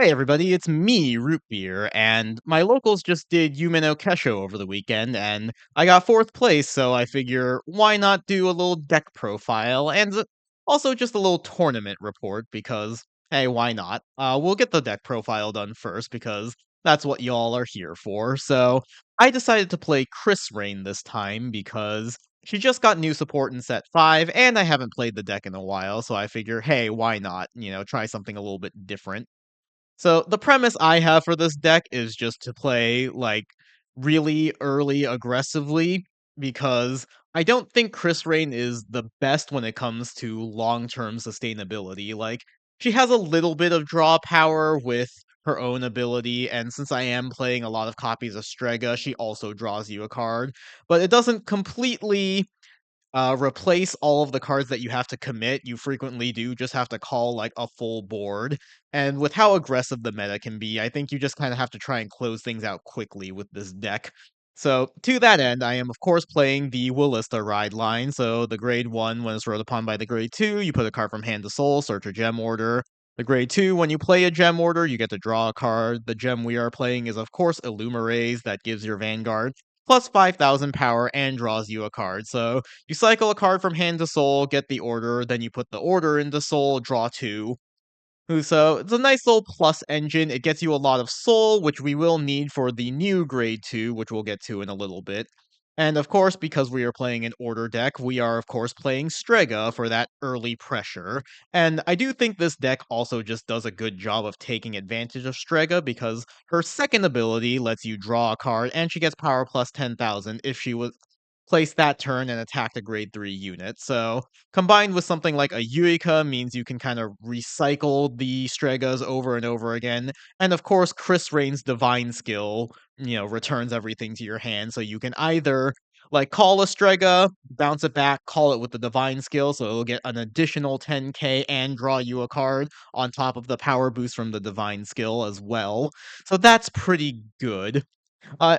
Hey everybody, it's me, Root Beer, and my locals just did Yumeno Kesho over the weekend, and I got fourth place, so I figure why not do a little deck profile and also just a little tournament report because hey, why not? We'll get the deck profile done first because that's what y'all are here for. So I decided to play Krysrain this time because she just got new support in set 5, and I haven't played the deck in a while, so I figure, hey, why not? Try something a little bit different. So the premise I have for this deck is just to play like really early aggressively because I don't think Chris Rain is the best when it comes to long-term sustainability. Like she has a little bit of draw power with her own ability, and since I am playing a lot of copies of Strega, she also draws you a card, but it doesn't completely replace all of the cards that you have to commit. You frequently do just have to call like a full board. And with how aggressive the meta can be, I think you just kind of have to try and close things out quickly with this deck. So, to that end, I am of course playing the Willista ride line. So, the grade 1, when it's rode upon by the grade 2, you put a card from hand to soul, search a gem order. The grade 2, when you play a gem order, you get to draw a card. The gem we are playing is, of course, Illumeraze, that gives your Vanguard plus 5,000 power and draws you a card. So, you cycle a card from hand to soul, get the order, then you put the order into soul, draw two. So it's a nice little plus engine. It gets you a lot of soul, which we will need for the new grade 2, which we'll get to in a little bit. And of course, because we are playing an order deck, we are of course playing Strega for that early pressure. And I do think this deck also just does a good job of taking advantage of Strega because her second ability lets you draw a card and she gets power plus 10,000 if she was placed that turn and attacked a grade 3 unit. So combined with something like a Yuika means you can kind of recycle the Stregas over and over again. And of course, Chris Rain's divine skill, returns everything to your hand. So you can either like call a Strega, bounce it back, call it with the divine skill, so it'll get an additional 10k and draw you a card on top of the power boost from the divine skill as well. So that's pretty good. Uh,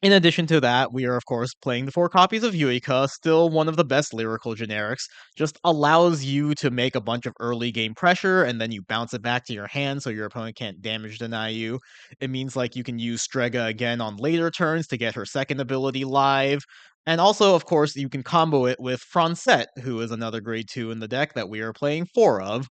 in addition to that, we are of course playing the 4 copies of Yuika, still one of the best lyrical generics. Just allows you to make a bunch of early game pressure, and then you bounce it back to your hand so your opponent can't damage deny you. It means like you can use Strega again on later turns to get her second ability live. And also, of course, you can combo it with Francette, who is another grade 2 in the deck that we are playing 4 of.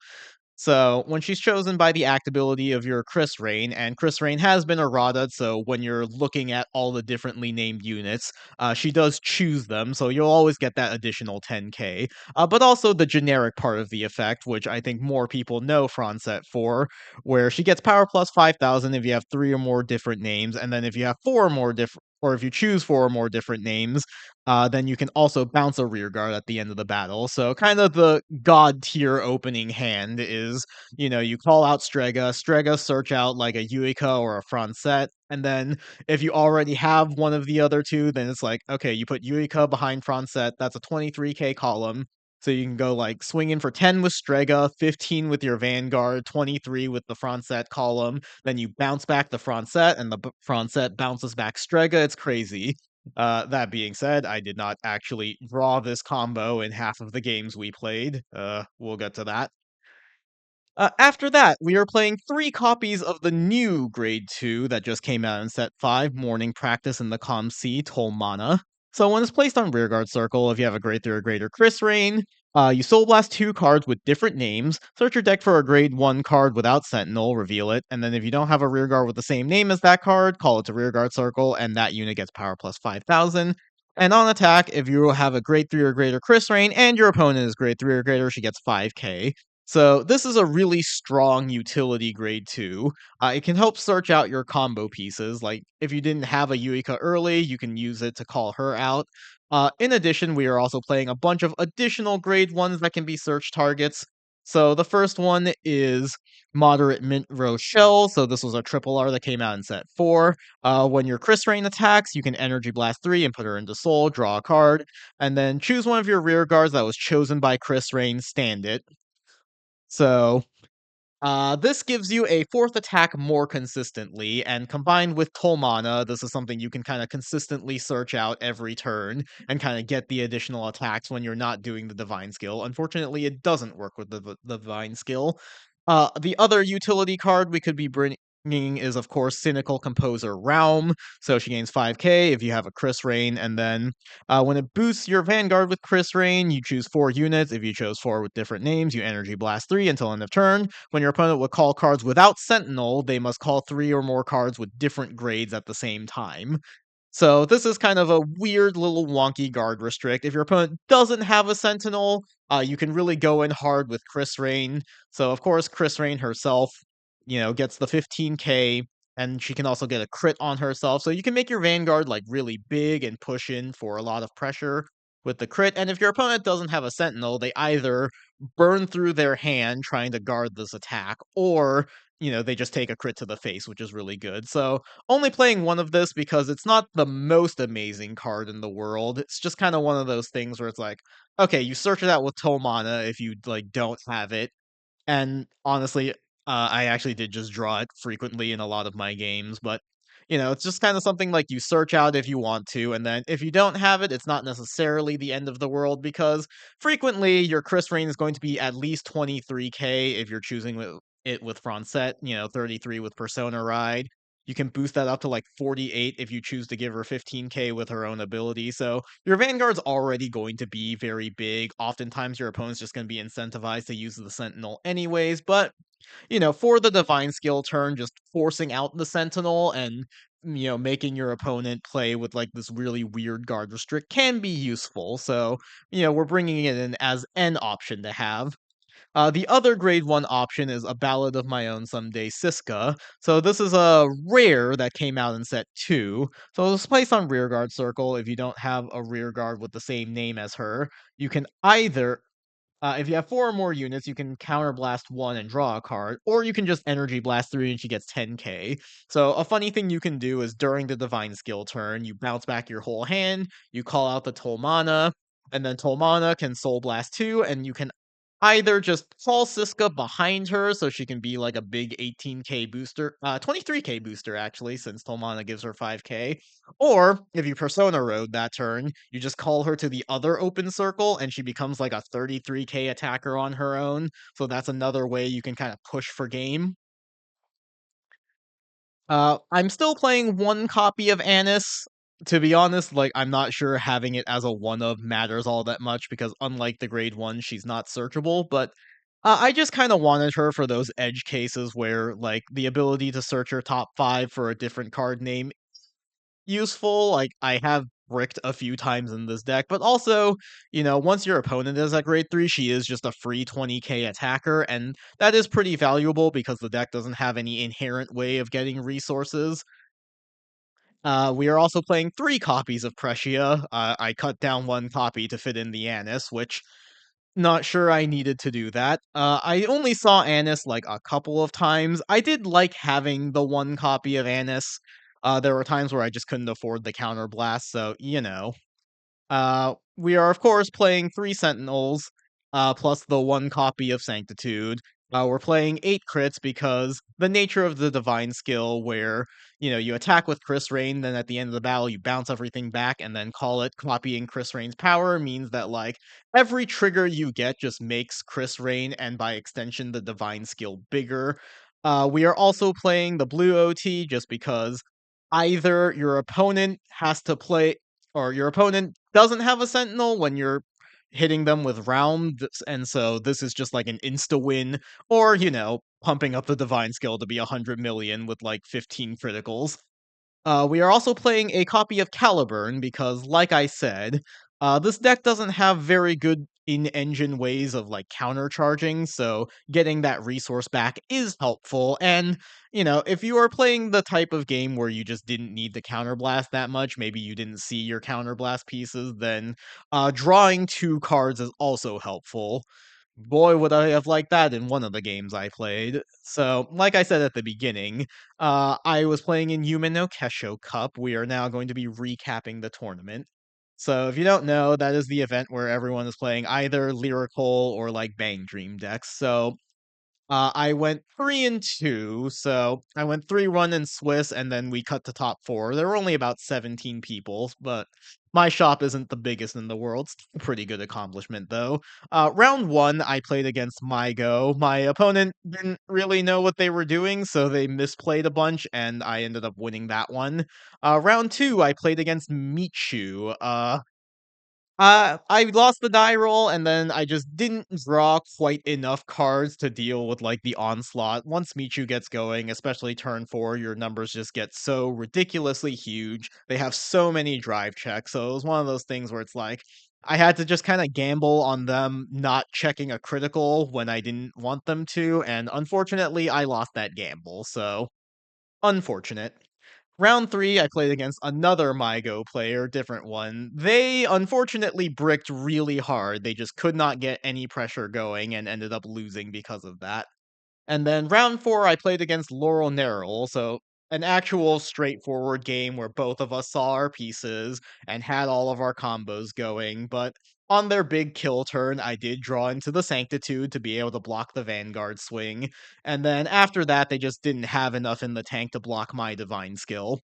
So, when she's chosen by the act ability of your Krysrain, and Krysrain has been errata, so when you're looking at all the differently named units, she does choose them, so you'll always get that additional 10k. But also the generic part of the effect, which I think more people know Francette for, where she gets power plus 5,000 if you have 3 or more different names, and then if you have 4 or more different or if you choose 4 or more different names, then you can also bounce a rear guard at the end of the battle. So kind of the god tier opening hand is, you call out Strega, Strega search out like a Yuika or a Francette, and then if you already have one of the other two, then it's like, okay, you put Yuika behind Francette, that's a 23k column. So you can go like swing in for 10 with Strega, 15 with your Vanguard, 23 with the Francette column. Then you bounce back the Francette, and the Francette bounces back Strega. It's crazy. That being said, I did not actually draw this combo in half of the games we played. We'll get to that. After that, we are playing 3 copies of the new Grade 2 that just came out in Set 5, Morning Practice in the Com C, Tolmana. So when it's placed on Rearguard Circle, if you have a Grade 3 or greater Chris Rain, you Soul Blast 2 cards with different names, search your deck for a Grade 1 card without Sentinel, reveal it, and then if you don't have a Rearguard with the same name as that card, call it to Rearguard Circle, and that unit gets power plus 5,000. And on attack, if you have a Grade 3 or greater Chris Rain, and your opponent is Grade 3 or greater, she gets 5k. So this is a really strong utility grade 2. It can help search out your combo pieces. Like if you didn't have a Yuika early, you can use it to call her out. In addition, we are also playing a bunch of additional grade 1s that can be search targets. So the first one is Moderate Mint Rochelle. So this was a triple R that came out in set 4. When your Chris Rain attacks, you can Energy Blast 3 and put her into Soul, draw a card, and then choose one of your rear guards that was chosen by Chris Rain, stand it. So, this gives you a 4th attack more consistently, and combined with Tolmana, this is something you can kind of consistently search out every turn and kind of get the additional attacks when you're not doing the Divine skill. Unfortunately, it doesn't work with the Divine skill. The other utility card we could be bringing is, of course, Cynical Composer Realm. So she gains 5k if you have a Krysrain, and then when it boosts your Vanguard with Krysrain, you choose 4 units. If you chose 4 with different names, you Energy Blast 3 until end of turn. When your opponent would call cards without Sentinel, they must call 3 or more cards with different grades at the same time. So this is kind of a weird little wonky guard restrict. If your opponent doesn't have a Sentinel, you can really go in hard with Krysrain. So of course, Krysrain herself, gets the 15k, and she can also get a crit on herself. So you can make your Vanguard like really big and push in for a lot of pressure with the crit. And if your opponent doesn't have a Sentinel, they either burn through their hand trying to guard this attack, or they just take a crit to the face, which is really good. So only playing one of this because it's not the most amazing card in the world. It's just kind of one of those things where it's like, okay, you search it out with Tomana if you like don't have it. And honestly, I actually did just draw it frequently in a lot of my games, but it's just kind of something like you search out if you want to, and then if you don't have it, it's not necessarily the end of the world because frequently your Chris Rain is going to be at least 23k if you're choosing it with Francette, 33 with Persona Ride. You can boost that up to like 48 if you choose to give her 15k with her own ability. So your Vanguard's already going to be very big. Oftentimes your opponent's just going to be incentivized to use the Sentinel anyways, but for the divine skill turn, just forcing out the sentinel and making your opponent play with like this really weird guard restrict can be useful. So we're bringing it in as an option to have. The other grade 1 option is A Ballad of My Own Someday Siska. So this is a rare that came out in set 2. So it's placed on Rearguard Circle. If you don't have a Rearguard with the same name as her, you can either if you have 4 or more units, you can counterblast 1 and draw a card, or you can just energy blast 3 and she gets 10k. So a funny thing you can do is during the divine skill turn, you bounce back your whole hand, you call out the Tolmana, and then Tolmana can soul blast 2, and you can either just call Siska behind her so she can be like a big 18k booster, 23k booster actually, since Tolmana gives her 5k. Or if you Persona Road that turn, you just call her to the other open circle and she becomes like a 33k attacker on her own. So that's another way you can kind of push for game. I'm still playing one copy of Annis. To be honest, like I'm not sure having it as a one of matters all that much because unlike the grade 1, she's not searchable, but I just kind of wanted her for those edge cases where like the ability to search her top 5 for a different card name useful. Like I have bricked a few times in this deck, but also, once your opponent is at grade 3, she is just a free 20k attacker, and that is pretty valuable because the deck doesn't have any inherent way of getting resources. We are also playing 3 copies of Prussia. I cut down 1 copy to fit in the Annis, which not sure I needed to do that. I only saw Annis like a couple of times. I did like having the 1 copy of Annis. There were times where I just couldn't afford the counterblast, so we are of course playing 3 Sentinels, plus the 1 copy of Sanctitude. We're playing 8 crits because the nature of the divine skill, where you attack with Chris Rain, then at the end of the battle you bounce everything back and then call it copying Chris Rain's power, means that like every trigger you get just makes Chris Rain and by extension the divine skill bigger. We are also playing the blue OT just because either your opponent has to play or your opponent doesn't have a sentinel when you're hitting them with round, and so this is just like an insta win, or pumping up the divine skill to be 100 million with like 15 criticals. We are also playing a copy of Caliburn because, like I said, this deck doesn't have very good in-engine ways of like countercharging, so getting that resource back is helpful. And if you are playing the type of game where you just didn't need the counterblast that much, maybe you didn't see your counterblast pieces, then drawing 2 cards is also helpful. Boy, would I have liked that in one of the games I played. So, like I said at the beginning, I was playing in Yume no Kesho Cup. We are now going to be recapping the tournament. So, if you don't know, that is the event where everyone is playing either Lyrical or like Bang Dream decks. So, I went 3 and 2, so I went 3-1 in Swiss, and then we cut to top 4. There were only about 17 people, but my shop isn't the biggest in the world. It's a pretty good accomplishment, though. Round 1, I played against MyGo. My opponent didn't really know what they were doing, so they misplayed a bunch, and I ended up winning that one. Round 2, I played against Michu. I lost the die roll, and then I just didn't draw quite enough cards to deal with, like, the onslaught. Once Michu gets going, especially turn 4, your numbers just get so ridiculously huge. They have so many drive checks, so it was one of those things where it's like, I had to just kinda gamble on them not checking a critical when I didn't want them to, and unfortunately, I lost that gamble, so unfortunate. Round 3, I played against another MyGo player, different one. They unfortunately bricked really hard. They just could not get any pressure going and ended up losing because of that. And then round 4, I played against Laurel Nerl, so an actual straightforward game where both of us saw our pieces and had all of our combos going, but on their big kill turn, I did draw into the Sanctitude to be able to block the Vanguard swing, and then after that, they just didn't have enough in the tank to block my Divine skill.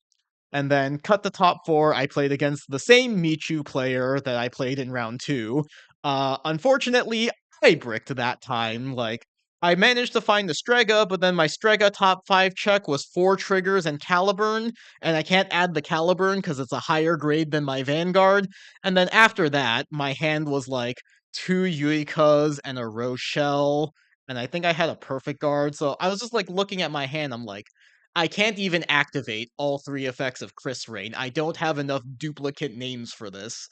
And then cut the top 4, I played against the same Michu player that I played in round 2. Unfortunately, I bricked that time, like, I managed to find the Strega, but then my Strega top 5 check was 4 triggers and Caliburn, and I can't add the Caliburn because it's a higher grade than my Vanguard, and then after that, my hand was, like, 2 Yuikas and a Rochelle, and I think I had a Perfect Guard, so I was just, like, looking at my hand, I'm like, I can't even activate all 3 effects of Krysrain. I don't have enough duplicate names for this.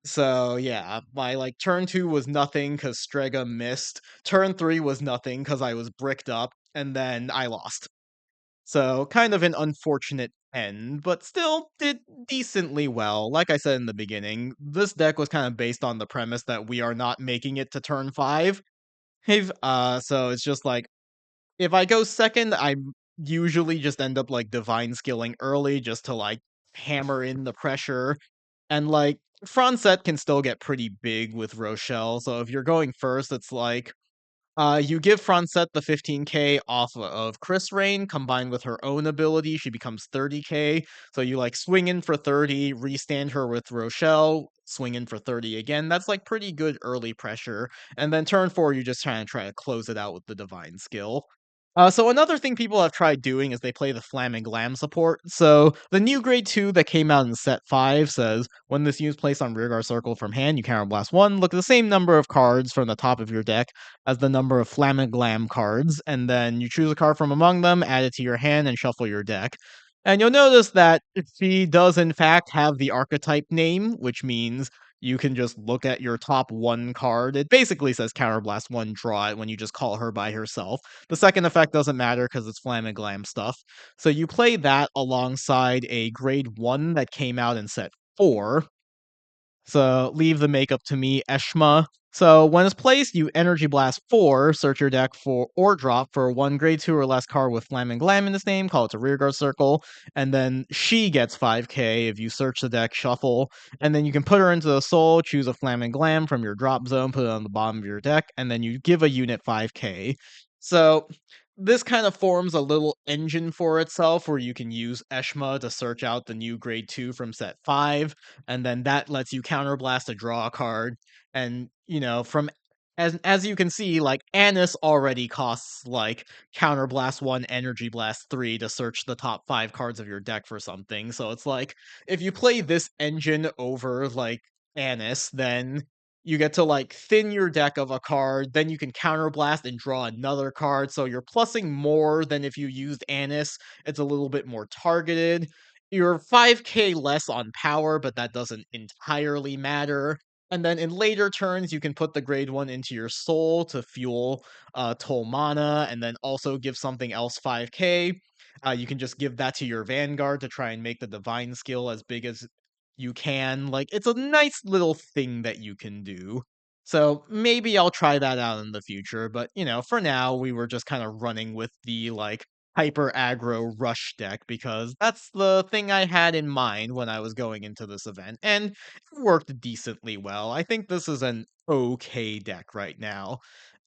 So, yeah, my, like, turn 2 was nothing because Strega missed. Turn 3 was nothing because I was bricked up, and then I lost. So, kind of an unfortunate end, but still did decently well. Like I said in the beginning, this deck was kind of based on the premise that we are not making it to turn 5. So it's just like if I go second, I usually just end up, like, divine skilling early just to, like, hammer in the pressure, and, like, Franset can still get pretty big with Rochelle, so if you're going first, it's like, you give Franset the 15k off of Krysrain, combined with her own ability, she becomes 30k, so you, like, swing in for 30, restand her with Rochelle, swing in for 30 again, that's, like, pretty good early pressure, and then turn 4, you just try to close it out with the divine skill. So another thing people have tried doing is they play the Flam Glam support. So the new grade 2 that came out in set 5 says when this unit's placed on rearguard circle from hand, you counterblast 1. Look at the same number of cards from the top of your deck as the number of Flam Glam cards, and then you choose a card from among them, add it to your hand, and shuffle your deck. And you'll notice that she does in fact have the archetype name, which means you can just look at your top 1 card. It basically says counterblast 1, draw it when you just call her by herself. The second effect doesn't matter because it's Flam and Glam stuff. So you play that alongside a grade 1 that came out in set 4. So leave the makeup to me, Eshma. So when it's placed, you Energy Blast 4, search your deck for or drop for one grade 2 or less card with Flam and Glam in its name, call it a rearguard circle, and then she gets 5k if you search the deck, shuffle, and then you can put her into the soul, choose a Flam and Glam from your drop zone, put it on the bottom of your deck, and then you give a unit 5k. So this kind of forms a little engine for itself where you can use Eshma to search out the new grade 2 from set 5, and then that lets you counterblast a draw card. And, from as you can see, like Annis already costs like counterblast 1, energy blast 3 to search the top 5 cards of your deck for something. So it's like if you play this engine over like Annis, then you get to like thin your deck of a card, then you can counterblast and draw another card. So you're plussing more than if you used Annis. It's a little bit more targeted. You're 5k less on power, but that doesn't entirely matter. And then in later turns, you can put the grade 1 into your soul to fuel Toll Mana, and then also give something else 5k. You can just give that to your Vanguard to try and make the Divine skill as big as you can. Like, it's a nice little thing that you can do. So maybe I'll try that out in the future, but for now, we were just kind of running with the like hyper aggro rush deck because that's the thing I had in mind when I was going into this event, and it worked decently well. I think this is an okay deck right now.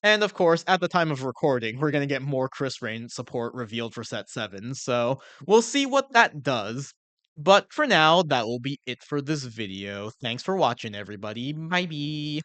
And of course, at the time of recording, we're gonna get more Krysrain support revealed for set 7, so we'll see what that does. But for now, that will be it for this video. Thanks for watching, everybody. Bye.